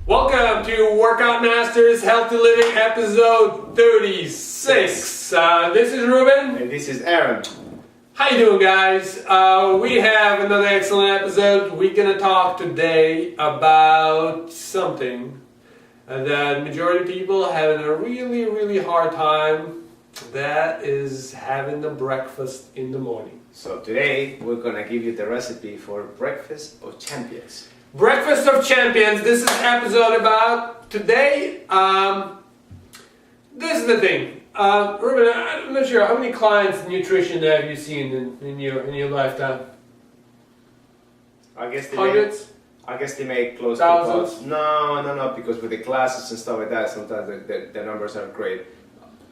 Welcome to Workout Masters Healthy Living episode 36. This is Ruben. And this is Aram. How you doing, guys? We have another excellent episode. We're going to talk today about something that majority of people are having a really hard time. That is having the breakfast in the morning. So today we're going to give you the recipe for breakfast of champions. Breakfast of Champions. This is episode about today. This is the thing. Ruben, I'm not sure how many clients in nutrition have you seen in your lifetime? I guess they Hundreds? I guess they make close Thousands? to No, because with the classes and stuff like that, sometimes the numbers are great.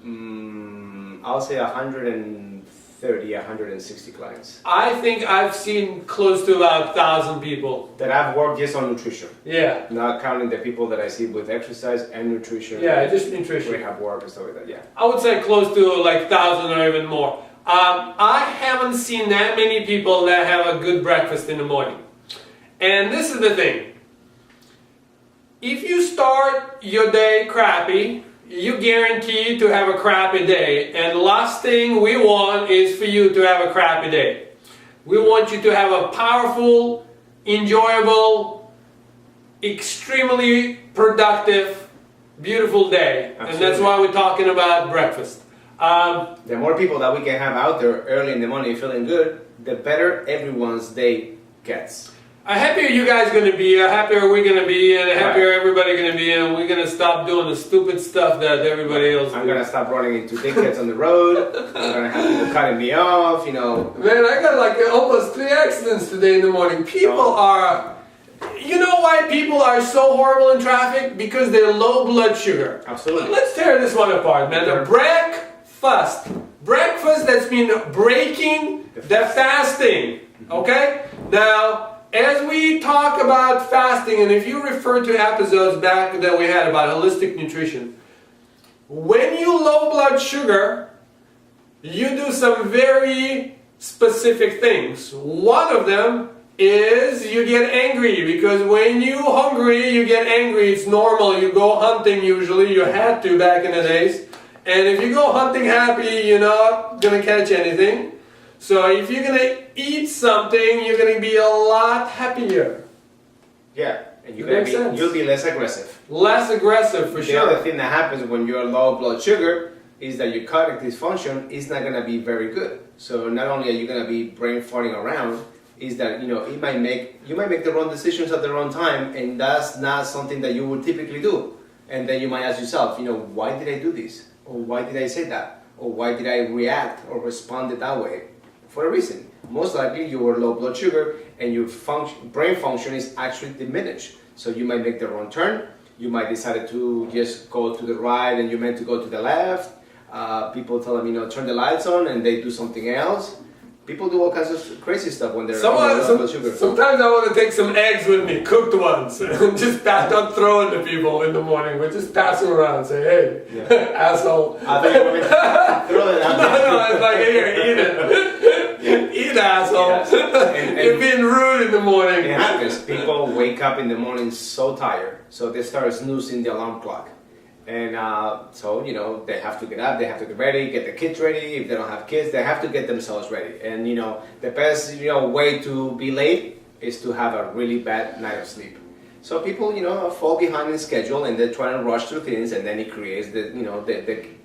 I'll say 130, 160 clients. I think I've seen close to about 1,000 people. That I've worked just on nutrition. Yeah. Not counting the people that I see with exercise and nutrition. Yeah, just nutrition. Rehab work and stuff like that, yeah. I would say close to like 1,000 or even more. I haven't seen that many people that have a good breakfast in the morning. And this is the thing. If you start your day crappy, you guarantee to have a crappy day. And the last thing we want is for you to have a crappy day. We want you to have a powerful, enjoyable, extremely productive, beautiful day. Absolutely. And that's why we're talking about breakfast. The more people that we can have out there early in the morning feeling good, the better everyone's day gets. The happier you guys are going to be, the happier we're going to be, and the happier everybody's going to be, and we're going to stop doing the stupid stuff that everybody else does. I'm going to stop running into dickheads on the road. I'm going to have people cutting me off, Man, I got like almost 3 accidents today in the morning. People are... You know why people are so horrible in traffic? Because they're low blood sugar. Absolutely. Let's tear this one apart, man. The breakfast. Breakfast, that's mean breaking the fasting. Okay? Now... As we talk about fasting, and if you refer to episodes back that we had about holistic nutrition, when you low blood sugar, you do some very specific things. One of them is you get angry, because when you're hungry, you get angry. It's normal. You go hunting usually. You had to back in the days. And if you go hunting happy, you're not going to catch anything. So if you're going to eat something, you're going to be a lot happier. Yeah, and you'll be less aggressive. Less aggressive, for sure. The other thing that happens when you're low blood sugar is that your cognitive function is not going to be very good. So not only are you going to be brain farting around, is that you might make the wrong decisions at the wrong time, and that's not something that you would typically do. And then you might ask yourself, why did I do this? Or why did I say that? Or why did I react or respond that way? For a reason. Most likely you were low blood sugar and your brain function is actually diminished. So you might make the wrong turn. You might decide to just go to the right and you meant to go to the left. People tell them, turn the lights on, and they do something else. People do all kinds of crazy stuff when they're low blood sugar. Sometimes I want to take some eggs with me, cooked ones, and just not throw them to people in the morning, but just pass them around and say, hey, asshole. I thought you were going to throw it out. No, it's like, here, eat it. Eat, asshole. And you're being rude in the morning. It happens. People wake up in the morning so tired, so they start snoozing the alarm clock. And so, they have to get up, they have to get ready, get the kids ready. If they don't have kids, they have to get themselves ready. And, the best, way to be late is to have a really bad night of sleep. So people, fall behind in schedule, and they're trying to rush through things, and then it creates the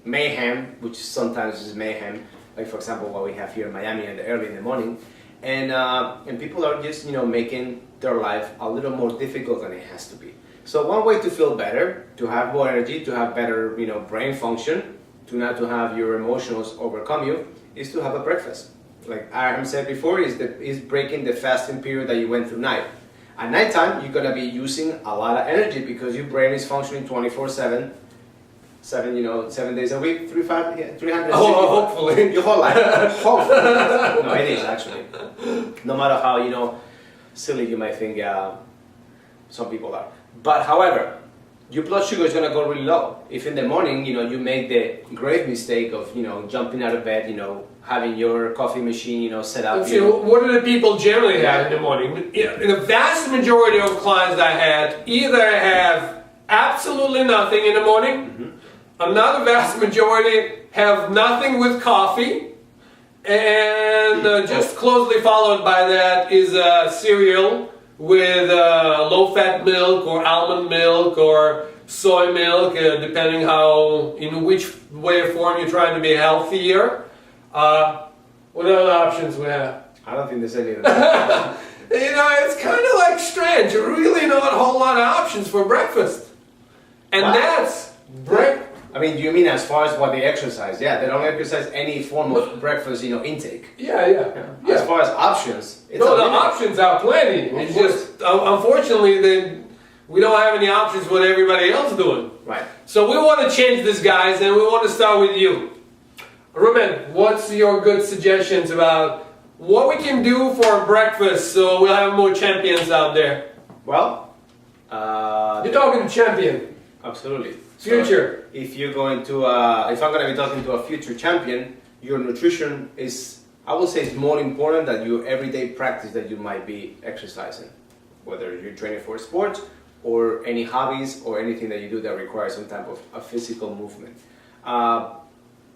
mayhem, which sometimes is mayhem. Like, for example, what we have here in Miami early in the morning. And people are just, making their life a little more difficult than it has to be. So one way to feel better, to have more energy, to have better, brain function, not to have your emotions overcome you, is to have a breakfast. Like Aram said before, is breaking the fasting period that you went through night. At nighttime, you're gonna be using a lot of energy because your brain is functioning 24/7, 7 days a week, 360. Oh, hopefully. Your whole life. Hopefully. No, it is actually. No matter how, silly you might think some people are. But however, your blood sugar is gonna go really low. If in the morning, you make the grave mistake of, jumping out of bed, having your coffee machine, set up. Let's see, what do the people generally have in the morning? The vast majority of clients I had either have absolutely nothing in the morning, another vast majority have nothing with coffee, and just closely followed by that is cereal with low-fat milk or almond milk or soy milk, depending in which way or form you're trying to be healthier. What other options we have? I don't think there's any of that. It's kind of like strange. Really not a whole lot of options for breakfast. And that's breakfast. I mean, you mean as far as what they exercise? Yeah, they don't exercise any form of breakfast, intake. Yeah. As far as options, the options are plenty. It's just, unfortunately, we don't have any options what everybody else is doing. Right. So we want to change this, guys, and we want to start with you. Ruben, what's your good suggestions about what we can do for breakfast so we'll have more champions out there? Well, you're talking champion. Absolutely. Future. So if you're going to, if I'm going to be talking to a future champion, your nutrition is, I will say, it's more important than your everyday practice that you might be exercising, whether you're training for sports or any hobbies or anything that you do that requires some type of a physical movement.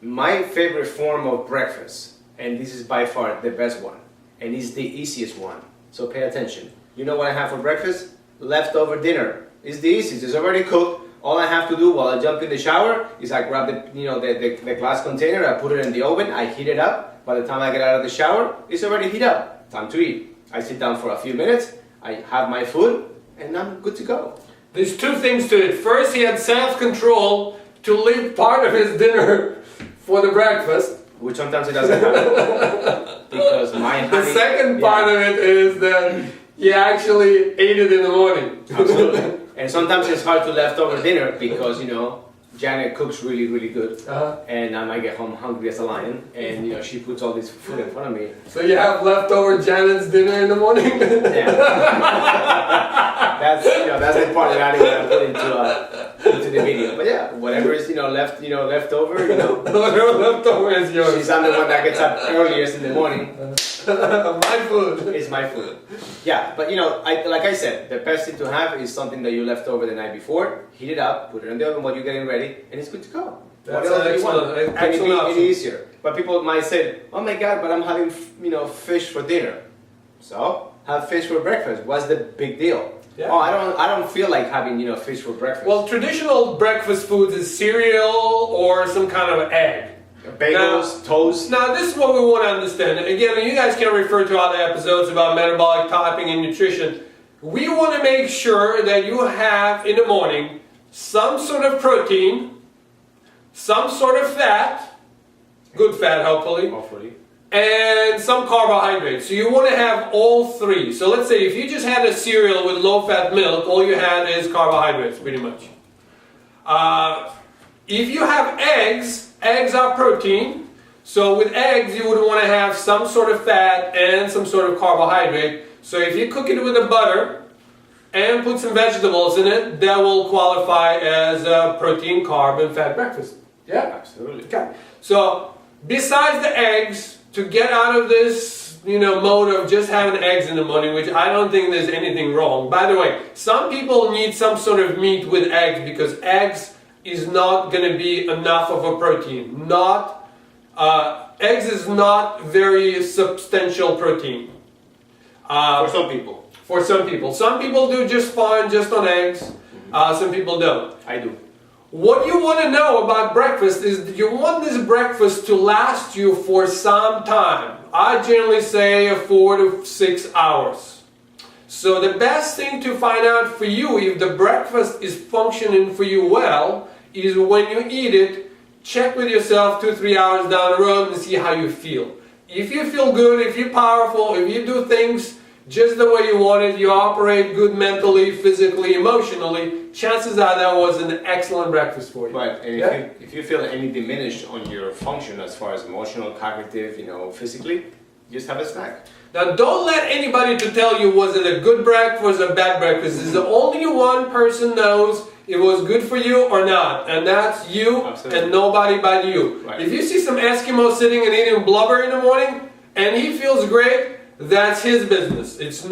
My favorite form of breakfast, and this is by far the best one, and it's the easiest one. So pay attention. You know what I have for breakfast? Leftover dinner. It's the easiest. It's already cooked. All I have to do while I jump in the shower is I grab the glass container, I put it in the oven, I heat it up. By the time I get out of the shower, it's already heated up. Time to eat. I sit down for a few minutes, I have my food, and I'm good to go. There's two things to it. First, he had self-control to leave part of his dinner for the breakfast. Which sometimes it doesn't happen. Because my honey... The second part of it is that he actually ate it in the morning. Absolutely. And sometimes it's hard to leftover dinner because, Janet cooks really, really good. And I might get home hungry as a lion. And, she puts all this food in front of me. So you have leftover Janet's dinner in the morning? Yeah. That's the part that I didn't want to put into the video. But yeah, whatever is, left over, Whatever leftover is yours. I'm the one that gets up earliest in the morning. My food. It's my food. Yeah, but like I said, the best thing to have is something that you left over the night before, heat it up, put it in the oven while you're getting ready, and it's good to go. That's an excellent option. Any easier. But people might say, oh my God, but I'm having, fish for dinner. So, have fish for breakfast. What's the big deal? Yeah. Oh, I don't feel like having, fish for breakfast. Well, traditional breakfast foods is cereal or some kind of egg. Bagels, toast. Now, this is what we want to understand. Again, you guys can refer to other episodes about metabolic typing and nutrition. We want to make sure that you have in the morning some sort of protein, some sort of fat, good fat hopefully, and some carbohydrates. So you want to have all three. So let's say if you just had a cereal with low-fat milk, all you had is carbohydrates pretty much. If you have eggs are protein. So with eggs you would want to have some sort of fat and some sort of carbohydrate. So if you cook it with a butter and put some vegetables in it, that will qualify as a protein, carb, and fat breakfast. Yeah? Absolutely. Okay. So besides the eggs, to get out of this mode of just having eggs in the morning, which I don't think there's anything wrong. By the way, some people need some sort of meat with eggs because eggs is not going to be enough of a protein. Eggs is not very substantial protein. For some people. For some people. Some people do just fine just on eggs. Some people don't. I do. What you want to know about breakfast is that you want this breakfast to last you for some time. I generally say 4 to 6 hours. So the best thing to find out for you if the breakfast is functioning for you well is when you eat it, check with yourself 2-3 hours down the road and see how you feel. If you feel good, if you're powerful, if you do things just the way you want it, you operate good mentally, physically, emotionally, chances are that was an excellent breakfast for you. Right, and if you feel any diminished on your function as far as emotional, cognitive, physically, just have a snack. Now don't let anybody to tell you was it a good breakfast or a bad breakfast. This is the only one person knows it was good for you or not, and that's you. Absolutely. And nobody but you. Right. If you see some Eskimo sitting and eating blubber in the morning and he feels great, that's his business. It's